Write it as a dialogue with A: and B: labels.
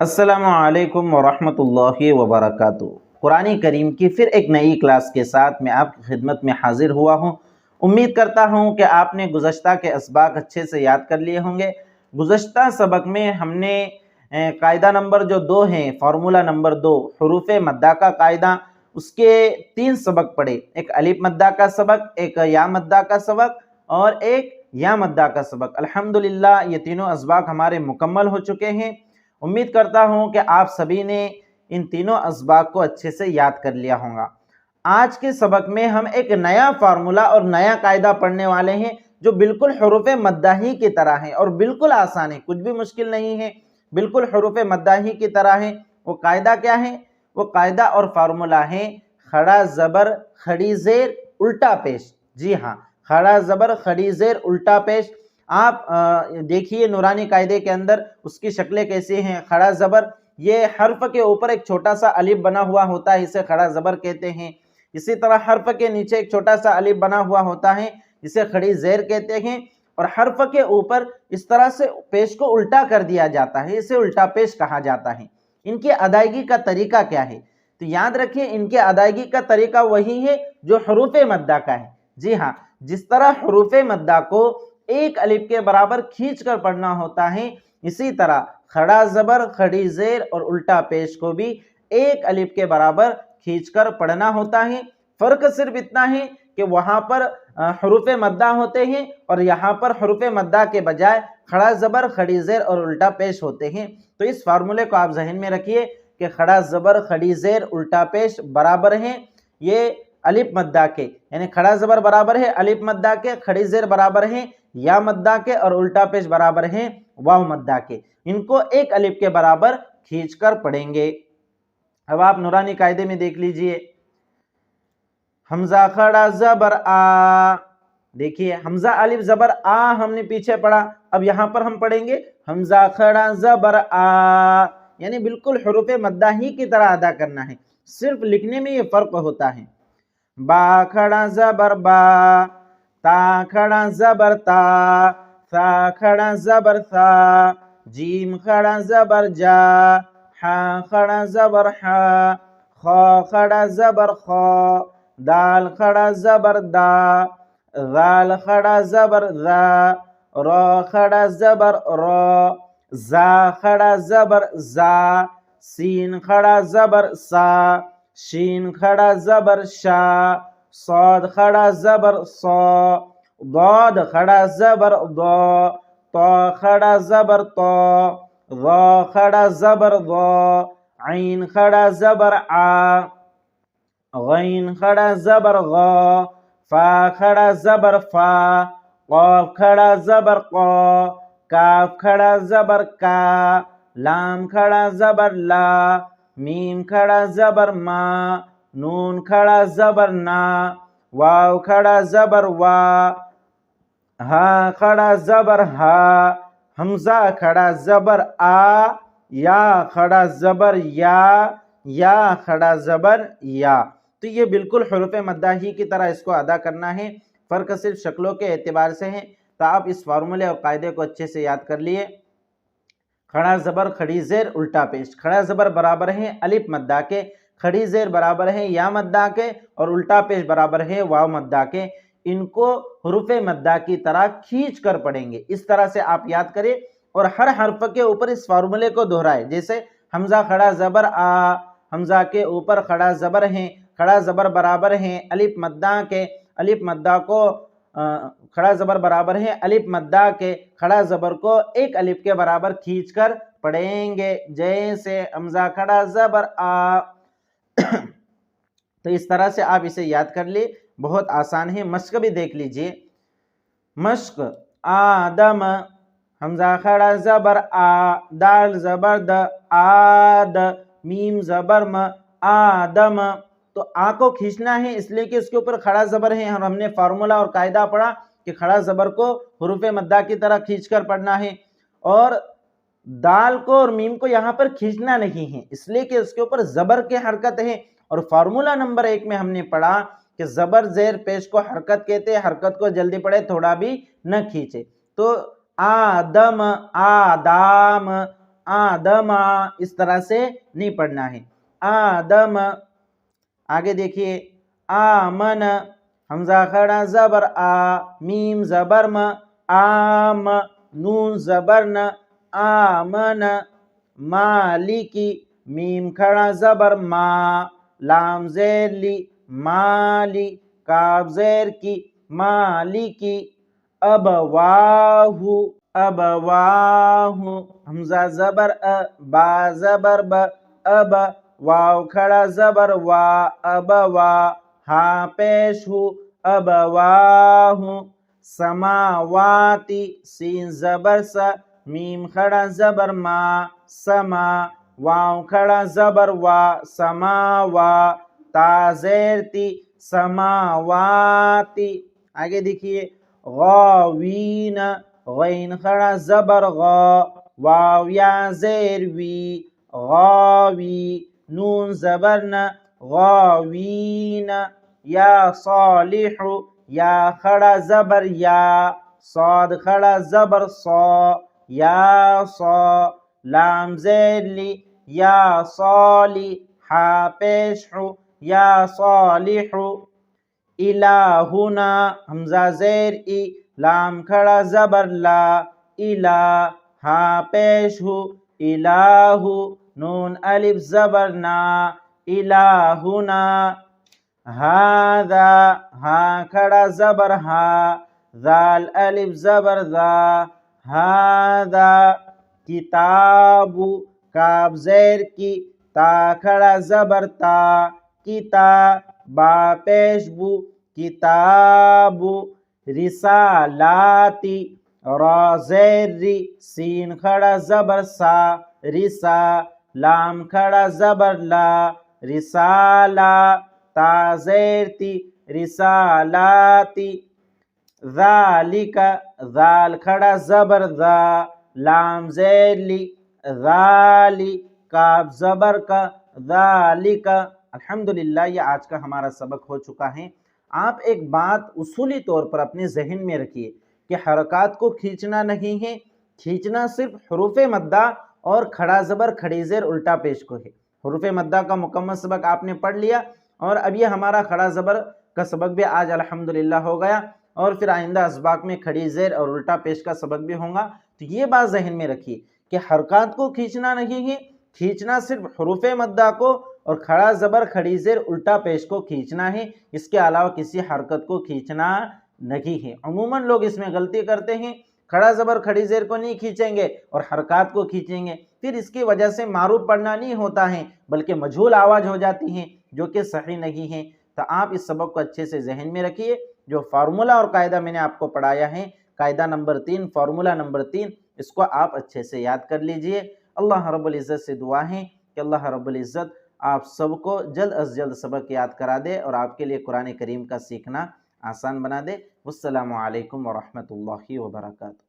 A: अस्सलामुअलैकुम वरहमतुल्लाहि वबरकातुहू। कुरान करीम की फिर एक नई क्लास के साथ मैं आपकी खिदमत में हाजिर हुआ हूँ। उम्मीद करता हूँ कि आपने गुज़श्ता के असबाक अच्छे से याद कर लिए होंगे। गुज़श्ता सबक में हमने कायदा नंबर जो 2 हैं, फार्मूला नंबर 2 हरूफ मद्दा का कायदा, उसके 3 सबक पढ़े। एक अलिफ मद्दा का सबक, एक या मद्दा का सबक और एक या मद्दा का सबक। अल्हम्दुलिल्लाह ये तीनों असबाक हमारे मुकम्मल हो चुके हैं। उम्मीद करता हूँ कि आप सभी ने इन तीनों असबाक को अच्छे से याद कर लिया होगा। आज के सबक में हम एक नया फार्मूला और नया कायदा पढ़ने वाले हैं जो बिल्कुल हरूफ मद्दा ही की तरह है और बिल्कुल आसान है, कुछ भी मुश्किल नहीं है, बिल्कुल हरूफ मद्दा ही की तरह है। वो कायदा क्या है? वो कायदा और फार्मूला है खड़ा ज़बर खड़ी ज़ेर उल्टा पेश। जी हाँ, खड़ा ज़बर खड़ी ज़ेर उल्टा पेश। आप देखिए नूरानी कायदे के अंदर उसकी शक्लें कैसी हैं। खड़ा ज़बर, ये हर्फ के ऊपर एक छोटा सा अलिफ बना हुआ होता है, इसे खड़ा ज़बर कहते हैं। इसी तरह हर्फ के नीचे एक छोटा सा अलिफ बना हुआ होता है, इसे खड़ी ज़ेर कहते हैं। और हर्फ के ऊपर इस तरह से पेश को उल्टा कर दिया जाता है, इसे उल्टा पेश कहा जाता है। इनकी अदायगी का तरीका क्या है? तो याद रखिए, इनके अदायगी का तरीका वही है जो हरूफ मद्दा का है। जी हाँ, जिस तरह हरूफ मद्दा को एक अलिफ के बराबर खींच कर पढ़ना होता है, इसी तरह खड़ा ज़बर खड़ी ज़ेर और उल्टा पेश को भी एक अलिफ के बराबर खींच कर पढ़ना होता है। फ़र्क सिर्फ इतना है कि वहाँ पर हरूफ मद्दा होते हैं और यहाँ पर हरूफ मद्दा के बजाय खड़ा ज़बर खड़ी ज़ेर और उल्टा पेश होते हैं। तो इस फार्मूले को आप जहन में रखिए कि खड़ा ज़बर खड़ी ज़ेर उल्टा पेश बराबर हैं ये अलिफ मद्दा के, यानी खड़ा ज़बर बराबर है अलिफ मद्दा के, खड़ी ज़ेर बराबर है या मद्दा के और उल्टा पेश बराबर है वाव मद्दा के। इनको एक अलिफ के बराबर खींचकर पढ़ेंगे। अब आप नूरानी कायदे में देख लीजिए, हमजा खड़ा ज़बर आ। देखिए हमजा अलिफ ज़बर आ हमने पीछे पढ़ा, अब यहाँ पर हम पढ़ेंगे हमजा खड़ा ज़बर आ, यानी बिल्कुल हरूफ मद्दा ही की तरह अदा करना है, सिर्फ लिखने में ये फ़र्क होता है। बा खड़ा ज़बर बा, ता खड़ा ज़बर ता, सा खड़ा ज़बर सा, जीम खड़ा ज़बर जा, हा खड़ा ज़बर हा, खा खड़ा ज़बर खा, दाल खड़ा ज़बर दा, ज़ाल खड़ा ज़बर ज़ा, रा खड़ा ज़बर रा, ज़ा खड़ा ज़बर ज़ा, सीन खड़ा ज़बर सा, शीन खड़ा ज़बर शा, साद खड़ा ज़बर सा, दाद खड़ा ज़बर दा, ता खड़ा ज़बर ता, ज़ा खड़ा ज़बर ज़ा, ऐन खड़ा ज़बर आ, गैन खड़ा ज़बर गा, फा खड़ा ज़बर फा, क़ाफ खड़ा ज़बर क़ा, काफ खड़ा ज़बर का, लाम खड़ा ज़बर ला, मीम खड़ा ज़बर मा, नून खड़ा ज़बर ना, वाव खड़ा ज़बर वा, हा खड़ा ज़बर हा, हमज़ा खड़ा ज़बर आ, या खड़ा ज़बर या खड़ा ज़बर या। तो ये बिल्कुल हरूफ मद्दा ही की तरह इसको अदा करना है, फ़र्क सिर्फ शक्लों के एतबार से है। तो आप इस फार्मूले और कायदे को अच्छे से याद कर लिए। खड़ा ज़बर खड़ी ज़ेर उल्टा पेश, खड़ा ज़बर बराबर है अलिफ मद्दा के, खड़ी ज़ेर बराबर है या मद्दा के और उल्टा पेश बराबर है वाव मद्दा के। इनको हरूफ मद्दा की तरह खींच कर पढ़ेंगे। इस तरह से आप याद करें और हर हर्फ के ऊपर इस फार्मूले को दोहराए। जैसे हमज़ा खड़ा ज़बर आ, हमज़ा के ऊपर खड़ा ज़बर है, खड़ा ज़बर बराबर है अलिफ मद्दा के, अलिफ मद्दा को खड़ा ज़बर बराबर है अलिफ मद्दा के, खड़ा ज़बर को एक अलिफ के बराबर खींचकर पढ़ेंगे। जैसे हमज़ा खड़ा ज़बर आ। तो इस तरह से आप इसे याद कर ले, बहुत आसान है। मश्क भी देख लीजिए, मश्क आदम, हमज़ा खड़ा ज़बर आ, दाल ज़बर द, आद, मीम ज़बर म, आदम। तो आ को खींचना है इसलिए कि उसके ऊपर खड़ा ज़बर है और हमने फार्मूला और कायदा पढ़ा कि खड़ा ज़बर को हरूफ मद्दा की तरह खींचकर पढ़ना है, और दाल को और मीम को यहाँ पर खींचना नहीं है इसलिए कि उसके ऊपर ज़बर की हरकत है। और फार्मूला नंबर 1 में हमने पढ़ा कि ज़बर ज़ेर पेश को हरकत कहते हैं, हरकत को जल्दी पढ़े, थोड़ा भी न खींचे। तो आदम, आदाम, आदम, इस तरह से नहीं पढ़ना है। आदम। आगे देखिए आमन, हमजा खड़ा जबर आ, मीम जबर म, आम, नून जबर न, आमन। मालिकी, मीम खड़ा जबर मा, लाम जेर ली, माली, काफ जेर की, मालिकी। अबवाहु, अबवाहु, हमजा जबर अ, बा जबर ब, अब, वाव खड़ा जबर वा, अबवा, हा पेश हु, अबवाहु। समावाती, सीन जबर सा, मीम खड़ा जबर मा, समा, वाव खड़ा जबर वा, समावा, ताजेरती, समावाती। आगे देखिए गावीन, गैन खड़ा जबर गा, वाव या जेर वी, गावी, नून जबर न, गावीन। या सालिहु, या खड़ा जबर या, साद खड़ा जबर सा, या सा, लाम जेर ली, या साली, हा पेश हु, या सालिहु। इलाहुना, हमजा जेर ई, लाम खड़ा जबर ला, इला, हा पेश हु, इलाहु, नून अलिफ जबर ना, इलाहुना। हादा, हा खड़ा जबर हा, जाल अलिफ जबर दा, हादा। किताबु, काफ जेर की, ता खड़ा जबर ता, किता, बा पेश बु, किताबु। रिसालाती, रा जेर री, सीन खड़ा जबर सा, रिसा, लाम खड़ा जबर ला, रिसाला, ता जेर ती, रिसालाती। ज़ालिका, ज़ाल खड़ा जबर ज़ा, लाम जेर ली, ज़ाली, काफ जबर का, ज़ालिका। अल्हम्दुलिल्लाह, ये आज का हमारा सबक हो चुका है। आप एक बात उसूली तौर पर अपने जहन में रखिए कि हरकत को खींचना नहीं है, खींचना सिर्फ हरूफ मद्दा और खड़ा जबर खड़ी जेर उल्टा पेश को है। हरूफ मद्दा का मुकम्मल सबक आपने पढ़ लिया और अब ये हमारा खड़ा जबर का सबक भी आज अल्हम्दुलिल्लाह हो गया और फिर आइंदा असबाक में खड़ी जेर और उल्टा पेश का सबक भी होगा। तो ये बात जहन में रखिए कि हरकत को खींचना नहीं है, खींचना सिर्फ हरूफ मद्दा को और खड़ा जबर खड़ी जेर उल्टा पेश को खींचना है, इसके अलावा किसी हरकत को खींचना नहीं है। अमूमन लोग इसमें गलती करते हैं, खड़ा जबर खड़ी जेर को नहीं खींचेंगे और हरकत को खींचेंगे, फिर इसकी वजह से मारूफ पढ़ना नहीं होता है बल्कि मजहूल आवाज हो जाती है, जो कि सही नहीं है। तो आप इस सबक को अच्छे से जहन में रखिए। जो फार्मूला और कायदा मैंने आपको पढ़ाया है, कायदा नंबर 3, फार्मूला नंबर 3, इसको आप अच्छे से याद कर लीजिए। अल्लाह रब्बुल इज़्ज़त से दुआ है कि अल्लाह रब्बुल इज़्ज़त आप सबको जल्द अज जल्द सबक याद करा दे और आपके लिए कुरान करीम का सीखना आसान बना दे। वस्सलामु अलैकुम व रहमतुल्लाहि व बरकातहू।